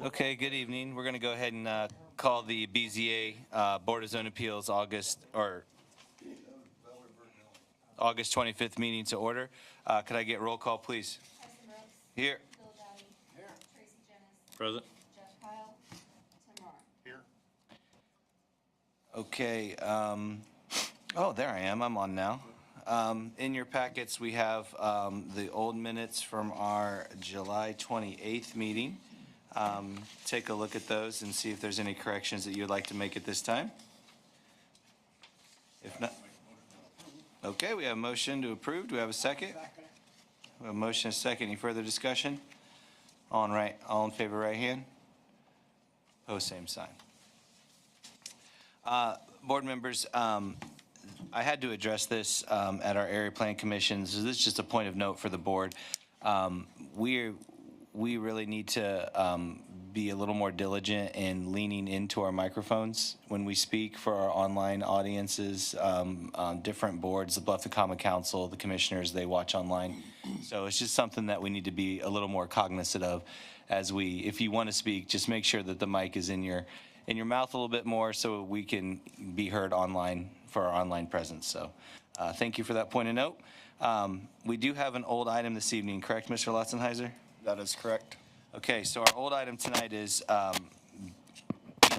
Okay, good evening. We're going to go ahead and call the BZA Board of Zone Appeals August 25th meeting to order. Could I get roll call, please? Tyson Brooks. Here. Bill Dowdy. Here. Tracy Jennings. Present. Jeff Kyle. Tim Marr. Here. Okay. Oh, there I am. I'm on now. In your packets, we have the old minutes from our July 28th meeting. Take a look at those and see if there's any corrections that you'd like to make at this time. If not, okay, we have a motion to approve. Do we have a second? We have a motion and a second. Any further discussion? All in favor, right hand. Opposed, same sign. Board members, I had to address this at our area plan commission. So this is just a point of note for the board. We really need to be a little more diligent in leaning into our microphones when we speak for our online audiences, on different boards, the Bluffton Common Council, the commissioners, they watch online. So it's just something that we need to be a little more cognizant of if you want to speak, just make sure that the mic is in your mouth a little bit more so we can be heard online for our online presence. So thank you for that point of note. We do have an old item this evening, correct, Mr. Lotzenheiser? That is correct. Okay, so our old item tonight is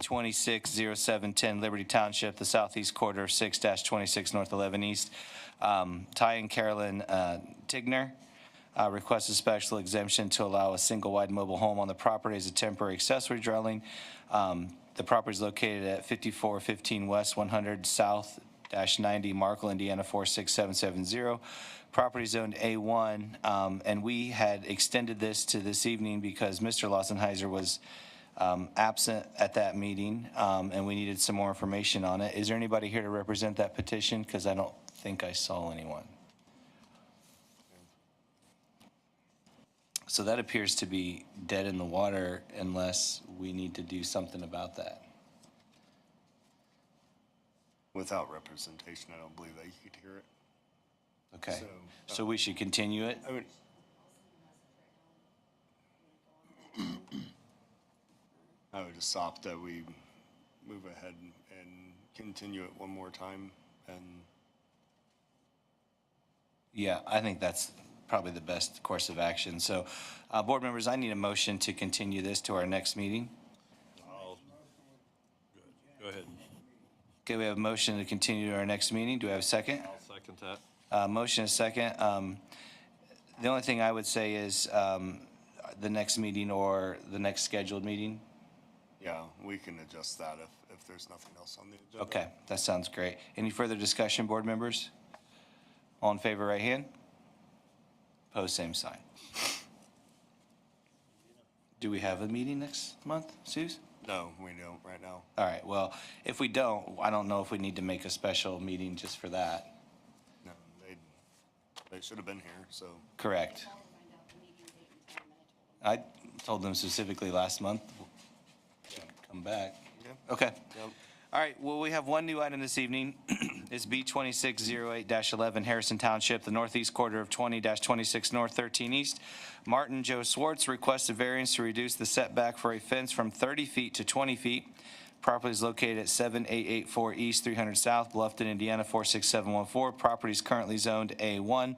260710 Liberty Township, the southeast quarter of 6-26 North 11 East. Ty and Carolyn Tigner requested special exemption to allow a single-wide mobile home on the property as a temporary accessory dwelling. The property is located at 5415 West 100 South -90 Markle, Indiana 46770. Property zoned A1, and we had extended this to this evening because Mr. Lossenheiser was absent at that meeting, and we needed some more information on it. Is there anybody here to represent that petition? Because I don't think I saw anyone. So that appears to be dead in the water unless we need to do something about that. Without representation, I don't believe that you could hear it. Okay, so we should continue it? I would just opt that we move ahead and continue it one more time. And Yeah, I think that's probably the best course of action. So, board members, I need a motion to continue this to our next meeting. Go ahead. Okay, we have a motion to continue to our next meeting. Do we have a second? I'll second that. Motion is second. The only thing I would say is the next meeting or the next scheduled meeting. yeah, we can adjust that if there's nothing else on the agenda. Okay, that sounds great. Any further discussion, board members? All in favor, right hand. Opposed, same sign. Do we have a meeting next month, Suze? No, we don't right now. All right, well, if we don't, I don't know if we need to make a special meeting just for that. No, they should have been here, so. Correct. I told them specifically last month, come back. Yeah. Okay. Yep. All right, well, we have one new item this evening. It's B 2608-11 Harrison Township, the northeast quarter of 20-26 North 13 East. Martin Joe Swartz requested variance to reduce the setback for a fence from 30 feet to 20 feet. Property is located at 7884 East 300 South, Bluffton, Indiana 46714. Property is currently zoned A1.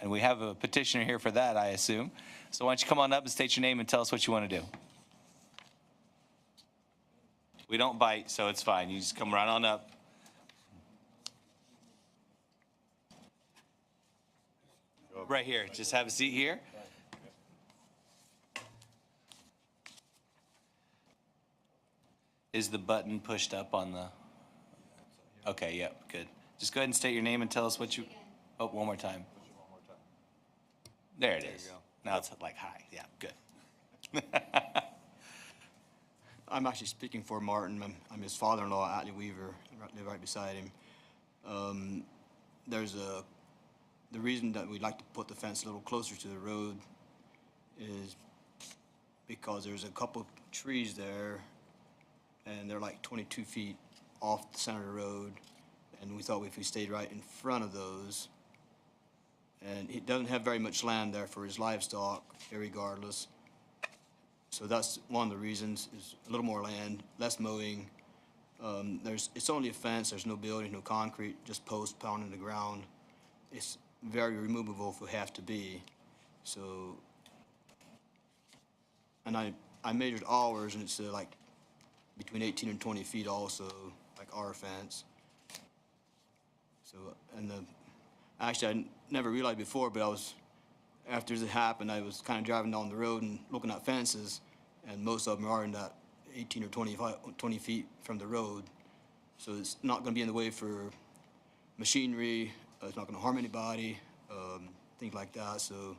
And we have a petitioner here for that, I assume. So why don't you come on up and state your name and tell us what you want to do. We don't bite, so it's fine. You just come right on up. Right here. Just have a seat here. Is the button pushed up on the? Okay, yep, good. Just go ahead and state your name and tell us what you, oh, one more time. There it is. Now it's like, hi, yeah, good. I'm actually speaking for Martin. I'm his father-in-law, Atlee Weaver, right beside him. The reason that we'd like to put the fence a little closer to the road is because there's a couple trees there, and they're like 22 feet off the center of the road, and we thought if we stayed right in front of those, and he doesn't have very much land there for his livestock, irregardless. So that's one of the reasons, is a little more land, less mowing. It's only a fence, there's no building, no concrete, just posts pounding the ground. It's very removable if we have to be, so. And I measured ours, and it's like between 18 and 20 feet also, like our fence. So, actually, I never realized before, but after it happened, I was kind of driving down the road and looking at fences, and most of them are in that 18 or 20 feet from the road. So it's not going to be in the way for machinery, it's not going to harm anybody, things like that. So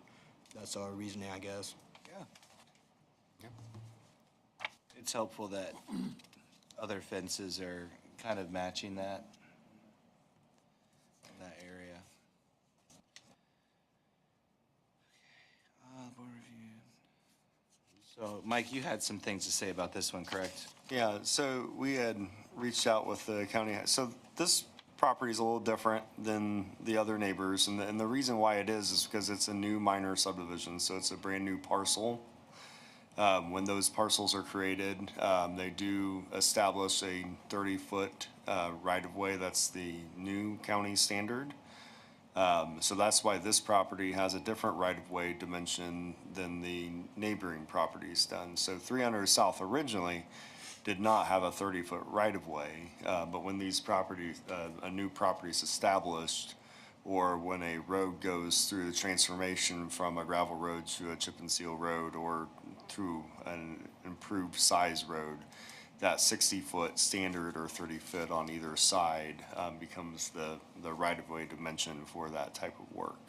that's our reasoning, I guess. Yeah. It's helpful that other fences are kind of matching that area. Board review. So, Mike, you had some things to say about this one, correct? Yeah, so we had reached out with the county. So this property is a little different than the other neighbors. And the reason why it is because it's a new minor subdivision. So it's a brand new parcel. When those parcels are created, they do establish a 30-foot right-of-way. That's the new county standard. So that's why this property has a different right-of-way dimension than the neighboring properties done. So 300 South originally did not have a 30-foot right-of-way, but when these properties, a new property is established, or when a road goes through the transformation from a gravel road to a chip and seal road, or through an improved size road, that 60-foot standard or 30-foot on either side becomes the right-of-way dimension for that type of work.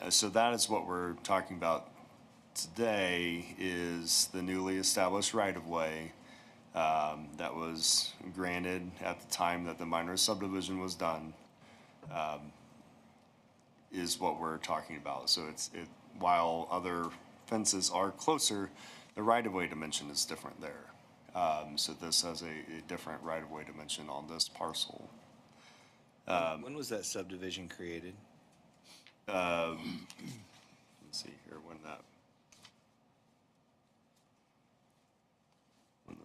So that is what we're talking about today, is the newly established right-of-way that was granted at the time that the minor subdivision was done, is what we're talking about. So while other fences are closer, the right-of-way dimension is different there. So this has a different right-of-way dimension on this parcel. When was that subdivision created? Let's see here, when the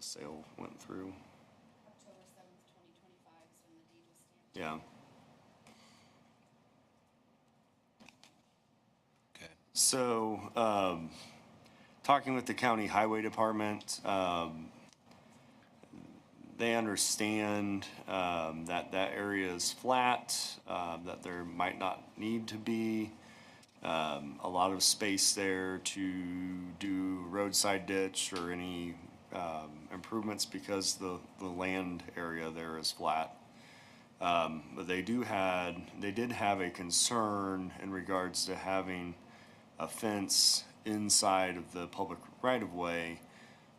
sale went through. October 7th, 2025 is when the deed was stamped. Yeah. Okay. So, talking with the county highway department, they understand that area is flat, that there might not need to be a lot of space there to do roadside ditch or any improvements, because the land area there is flat. But they did have a concern in regards to having a fence inside of the public right-of-way,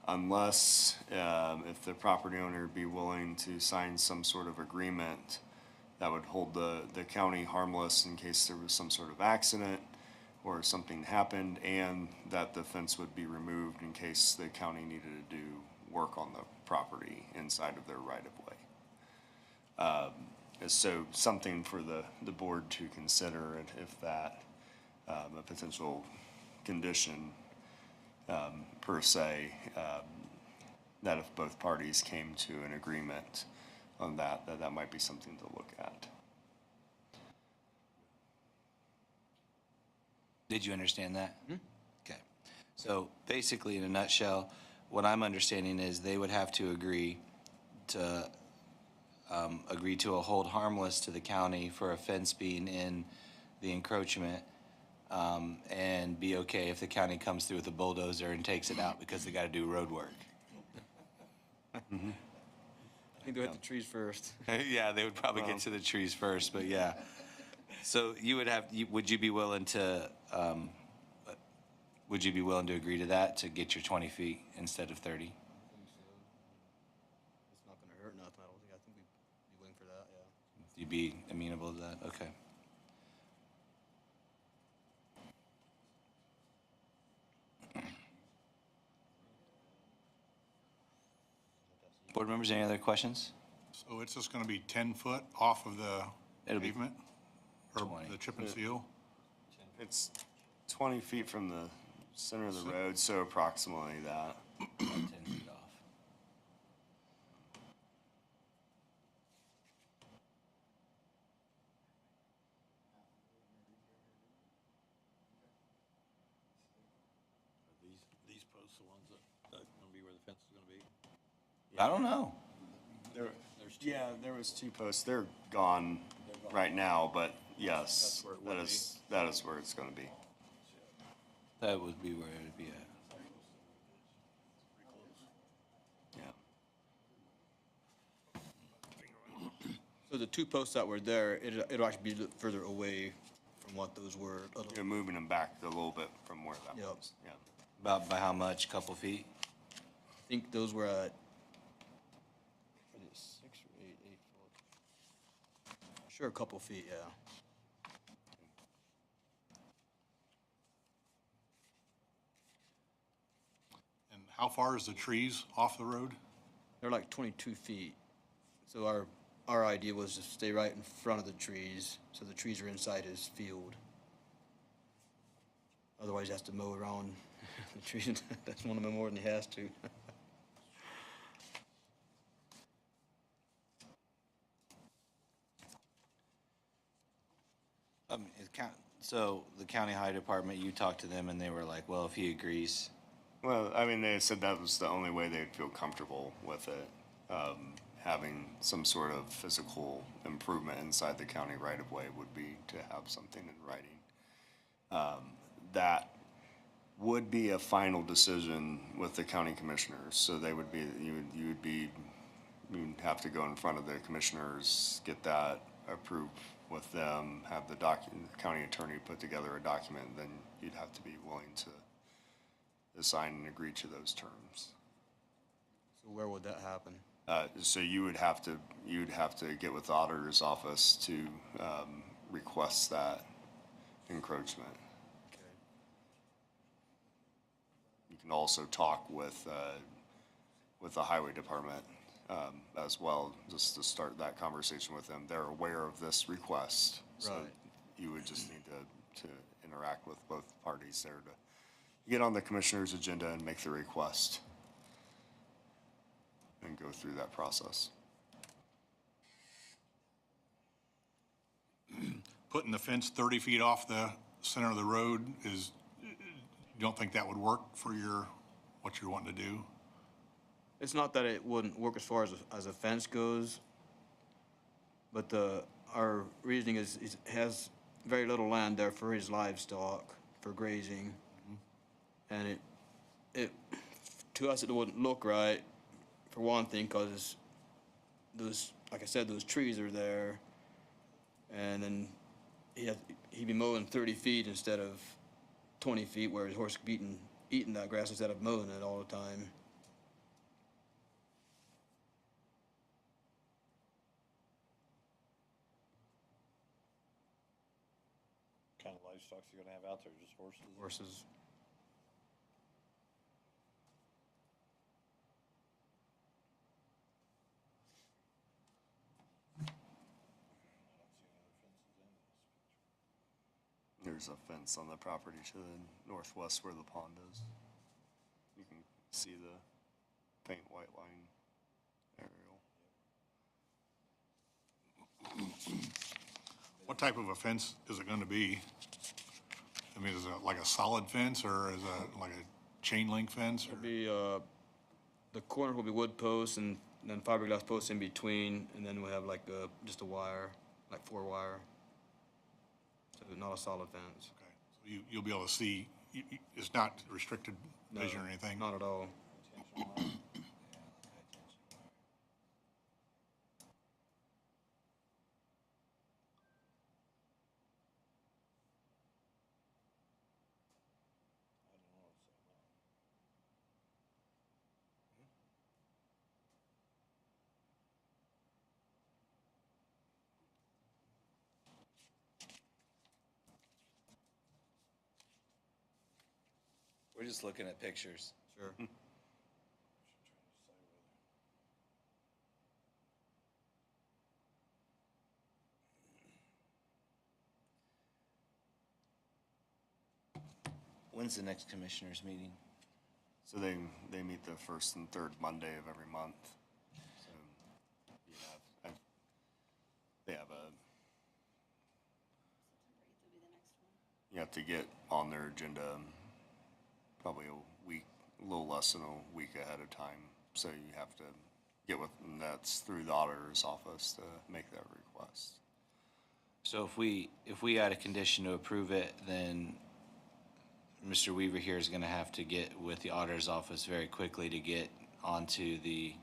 unless if the property owner be willing to sign some sort of agreement that would hold the county harmless in case there was some sort of accident or something happened, and that the fence would be removed in case the county needed to do work on the property inside of their right-of-way. So something for the board to consider, if that, a potential condition per se, that if both parties came to an agreement on that might be something to look at. Did you understand that? Okay. So basically, in a nutshell, what I'm understanding is they would have to agree to a hold harmless to the county for a fence being in the encroachment, and be okay if the county comes through with a bulldozer and takes it out because they got to do road work. I think they'll hit the trees first. Yeah, they would probably get to the trees first, but yeah. So would you be willing to agree to that, to get your 20 feet instead of 30? It's not gonna hurt nothing, I don't think. I think we'd be willing for that, yeah. You'd be amenable to that? Okay. Board members, any other questions? So it's just gonna be 10 foot off of the It'll be pavement? Or 20. the chip and seal? It's 20 feet from the Center of the road, so approximately that. 10 feet off. These posts, the ones that gonna be where the fence is gonna be? I don't know. Yeah, there was two posts. They're gone right now, but yes, That's where it would that is where it's gonna be. That would be where it'd be at. Yeah. So the two posts that were there, it'll actually be a little further away from what those were. You're moving them back a little bit from where that Yep. was. Yeah. About by how much? Couple feet? I think those were at, was it 6 or 8 foot? Sure, a couple feet, yeah. And how far is the trees off the road? They're like 22 feet. So our idea was to stay right in front of the trees, so the trees are inside his field. Otherwise, he has to mow around the trees. That's one of them more than he has to. So the county highway department, you talked to them and they were like, well, if he agrees. Well, I mean, they said that was the only way they'd feel comfortable with it, having some sort of physical improvement inside the county right of way would be to have something in writing. That would be a final decision with the county commissioners, so they would be, you'd have to go in front of the commissioners, get that approved with them, have the county attorney put together a document, then you'd have to be willing to sign and agree to those terms. So where would that happen? So you'd have to get with the auditor's office to request that encroachment. Okay. You can also talk with the highway department as well, just to start that conversation with them. They're aware of this request. So Right. you would just need to interact with both parties there to get on the commissioner's agenda and make the request and go through that process. Putting the fence 30 feet off the center of the road is, you don't think that would work for what you're wanting to do? It's not that it wouldn't work as far as a fence goes, but our reasoning is he has very little land there for his livestock, for grazing. And to us, it wouldn't look right, for one thing, because like I said, those trees are there. And then he'd be mowing 30 feet instead of 20 feet, where his horse could be eating that grass instead of mowing it all the time. What kind of livestock you gonna have out there, just horses? Horses. There's a fence on the property to the northwest where the pond is. You can see the faint white line aerial. What type of a fence is it gonna be? I mean, is it like a solid fence or is it like a chain link fence? Or It'll be, the corner will be wood posts and then fiberglass posts in between, and then we'll have like just a wire, like 4-wire. So not a solid fence. Okay, so you'll be able to see, it's not restricted vision or anything? Not at all. We're just looking at pictures. Sure. When's the next commissioners meeting? So they meet the first and third Monday of every month. So they have you have to get on their agenda probably a week, a little less than a week ahead of time. So you have to get with, and that's through the auditor's office to make that request. So if we add a condition to approve it, then Mr. Weaver here is gonna have to get with the auditor's office very quickly to get onto the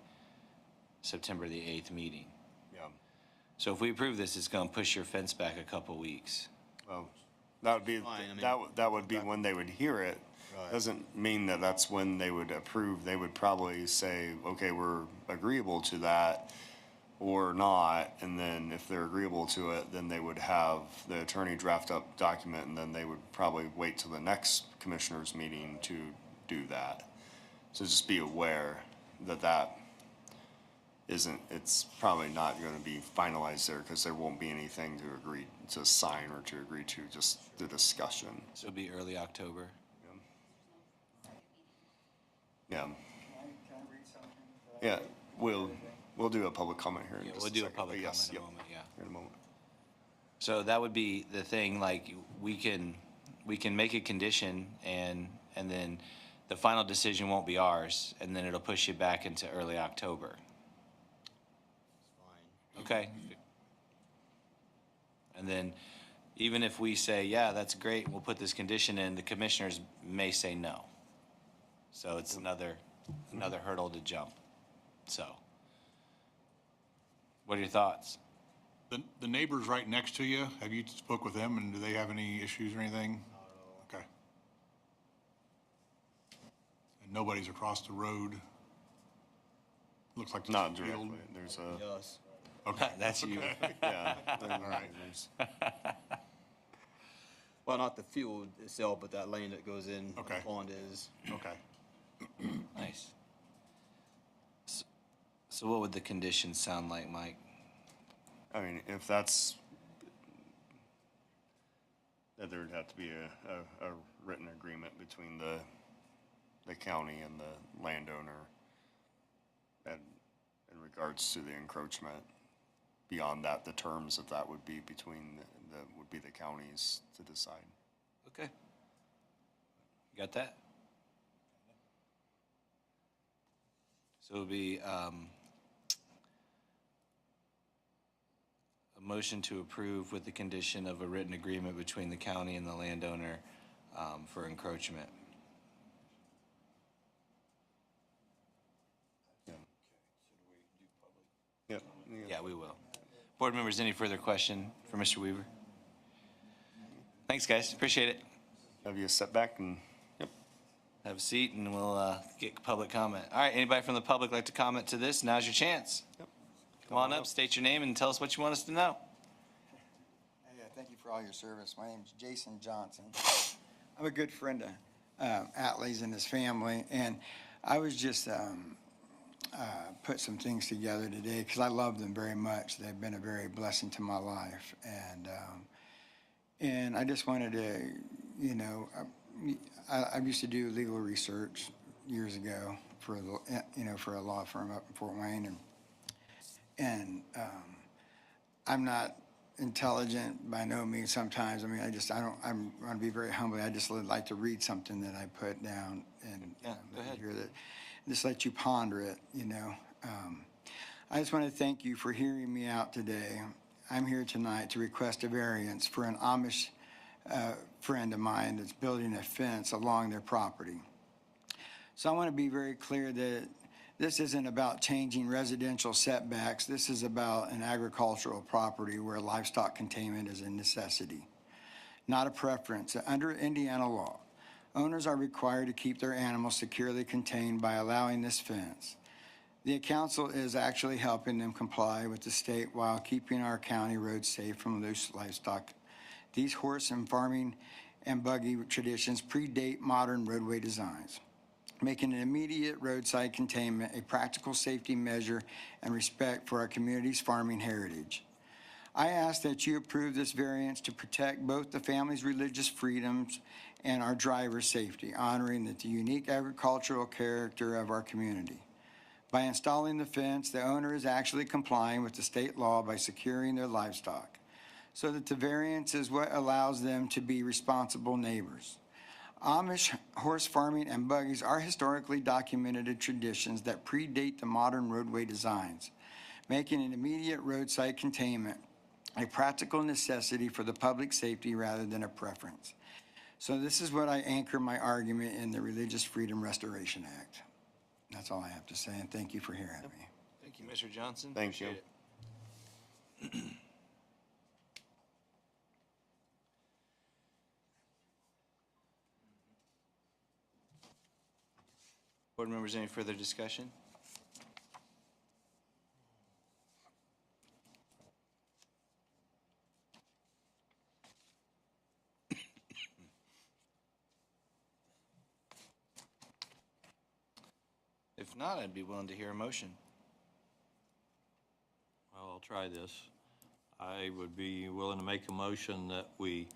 September the 8th meeting. Yeah. So if we approve this, it's gonna push your fence back a couple weeks. Well, that would be, Fine, I mean, that would be when they would hear it. Right. Doesn't mean that that's when they would approve. They would probably say, okay, we're agreeable to that or not. And then if they're agreeable to it, then they would have the attorney draft up document, and then they would probably wait till the next commissioners meeting to do that. So just be aware that that isn't, it's probably not going to be finalized there, because there won't be anything to agree to sign or to agree to, just the discussion. So it'll be early October. Yeah. Yeah, we'll do a public comment here in Yeah, just we'll a do a second. public But yes, comment in a yep, moment, yeah. here in a moment. So that would be the thing, like, we can make a condition and then the final decision won't be ours, and then it'll push you back into early October. Okay? And then even if we say, yeah, that's great, we'll put this condition in, the commissioners may say no. So it's another hurdle to jump. So, what are your thoughts? The neighbors right next to you, have you spoke with them, and do they have any issues or anything? Okay. And nobody's across the road? Looks like there's Not a field. directly, there's a, Yes. Okay. That's you. yeah. All right. Well, not the field itself, but that lane that goes in where Okay. the pond is. Okay. Nice. So what would the conditions sound like, Mike? I mean, if that's, that there would have to be a written agreement between the county and the landowner and in regards to the encroachment. Beyond that, the terms of that would be between would be the counties to decide. Okay. You got that? So it'll be a motion to approve with the condition of a written agreement between the county and the landowner for encroachment. Yep. Yeah, we will. Board members, any further question for Mr. Weaver? Thanks, guys. Appreciate it. Have you step back and, yep. Have a seat and we'll get public comment. All right, anybody from the public like to comment to this? Now's your chance. Come on up, state your name and tell us what you want us to know. Hey, thank you for all your service. My name's Jason Johnson. I'm a good friend of Atlee's and his family, and I was just put some things together today because I love them very much. They've been a very blessing to my life, and I just wanted to, you know, I used to do legal research years ago for for a law firm up in Fort Wayne, and I'm not intelligent by no means sometimes. I mean, I'm going to be very humble. I just would like to read something that I put down and Yeah, go ahead. hear that, just let you ponder it, you know. I just want to thank you for hearing me out today. I'm here tonight to request a variance for an Amish friend of mine that's building a fence along their property. So I want to be very clear that this isn't about changing residential setbacks. This is about an agricultural property where livestock containment is a necessity, not a preference. Under Indiana law, owners are required to keep their animals securely contained by allowing this fence. The council is actually helping them comply with the state while keeping our county roads safe from loose livestock. These horse and farming and buggy traditions predate modern roadway designs, making an immediate roadside containment a practical safety measure and respect for our community's farming heritage. I ask that you approve this variance to protect both the family's religious freedoms and our driver's safety, honoring the unique agricultural character of our community. By installing the fence, the owner is actually complying with the state law by securing their livestock, so that the variance is what allows them to be responsible neighbors. Amish horse farming and buggies are historically documented traditions that predate the modern roadway designs, making an immediate roadside containment a practical necessity for the public safety rather than a preference. So this is what I anchor my argument in the Religious Freedom Restoration Act. That's all I have to say, and thank you for hearing me. Thank you, Mr. Johnson. Thank you. Appreciate it. Board members, any further discussion? If not, I'd be willing to hear a motion. Well, I'll try this. I would be willing to make a motion that we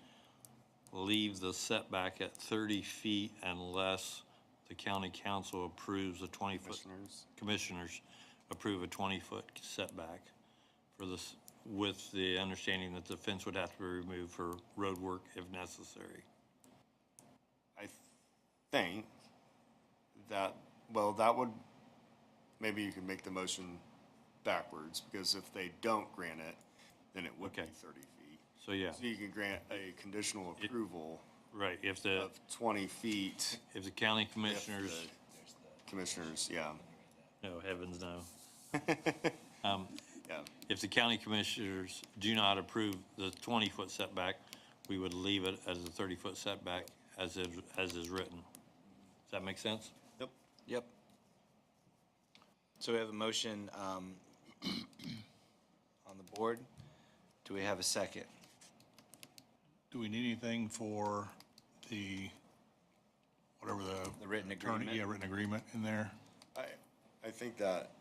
leave the setback at 30 feet unless the county council approves a 20-foot. Commissioners approve a 20-foot setback for this, with the understanding that the fence would have to be removed for road work if necessary. I think that, well, that would, maybe you can make the motion backwards, because if they don't grant it, then it would be Okay. 30 feet. So, yeah, So you can grant a conditional approval right, if the of 20 feet. county if commissioners, the Commissioners, yeah, no, heavens no. yeah. If the county commissioners do not approve the 20-foot setback, we would leave it as a 30-foot setback as is written. Does that make sense? Yep. Yep. So we have a motion on the board. Do we have a second? Do we need anything for the, whatever The written attorney- agreement? Yeah, written agreement in there? I think that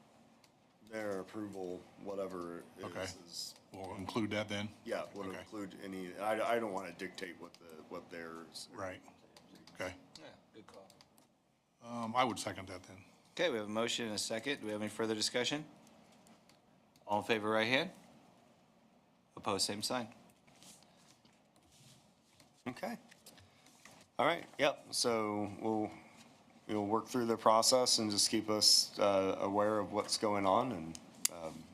their approval, whatever it Okay. is, We'll include that then? yeah, would Okay. include any, I don't want to dictate what theirs. Right. Okay. Yeah, good call. I would second that then. Okay, we have a motion and a second. Do we have any further discussion? All in favor, right hand? Opposed, same sign. Okay. All right, yep, so we'll work through the process and just keep us aware of what's going on, and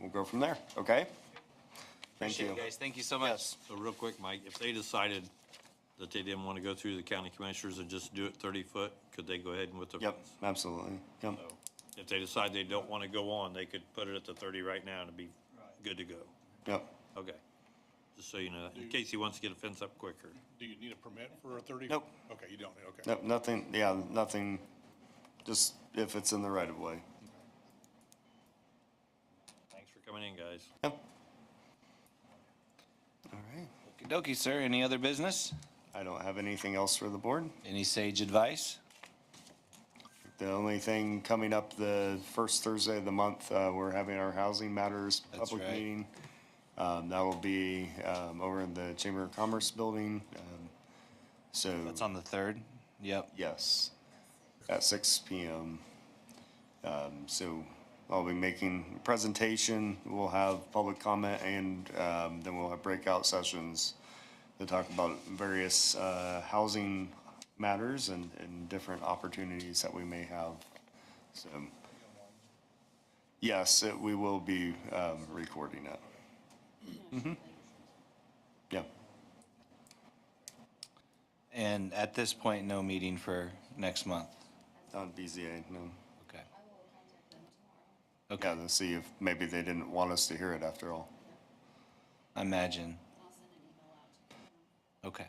we'll go from there, okay? Thank Appreciate you. it, guys. Thank you so much. So real quick, Mike, if they decided that they didn't want to go through the county commissioners and just do it 30-foot, could they go ahead and with the Yep, fence? absolutely, yep. So if they decide they don't want to go on, they could put it at the 30 right now and it'd be good to go. Yep. Okay. Just so you know, in case he wants to get a fence up quicker. Do you need a permit for a 30? Nope. Okay, you don't, okay. Nope, nothing, yeah, nothing, just if it's in the right of way. Thanks for coming in, guys. Yep. All right. Okey-dokey, sir. Any other business? I don't have anything else for the board. Any sage advice? The only thing coming up the first Thursday of the month, we're having our Housing Matters That's public right. meeting. That will be over in the Chamber of Commerce building. So, That's on the 3rd? Yep. yes, at 6 PM. So I'll be making a presentation. We'll have public comment, and then we'll have breakout sessions to talk about various housing matters and different opportunities that we may have. So, yes, we will be recording it. Yeah. And at this point, no meeting for next month? On BZA, no. Okay. I will contact them tomorrow. Yeah, to see if maybe they didn't want us to hear it after all. I imagine. I'll send an email out to them. Okay.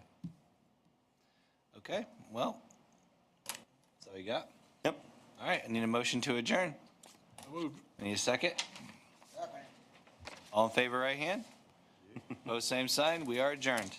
Okay, well, that's all you got? Yep. All right, I need a motion to adjourn. I need a second. All in favor, right hand? Opposed, same sign. We are adjourned.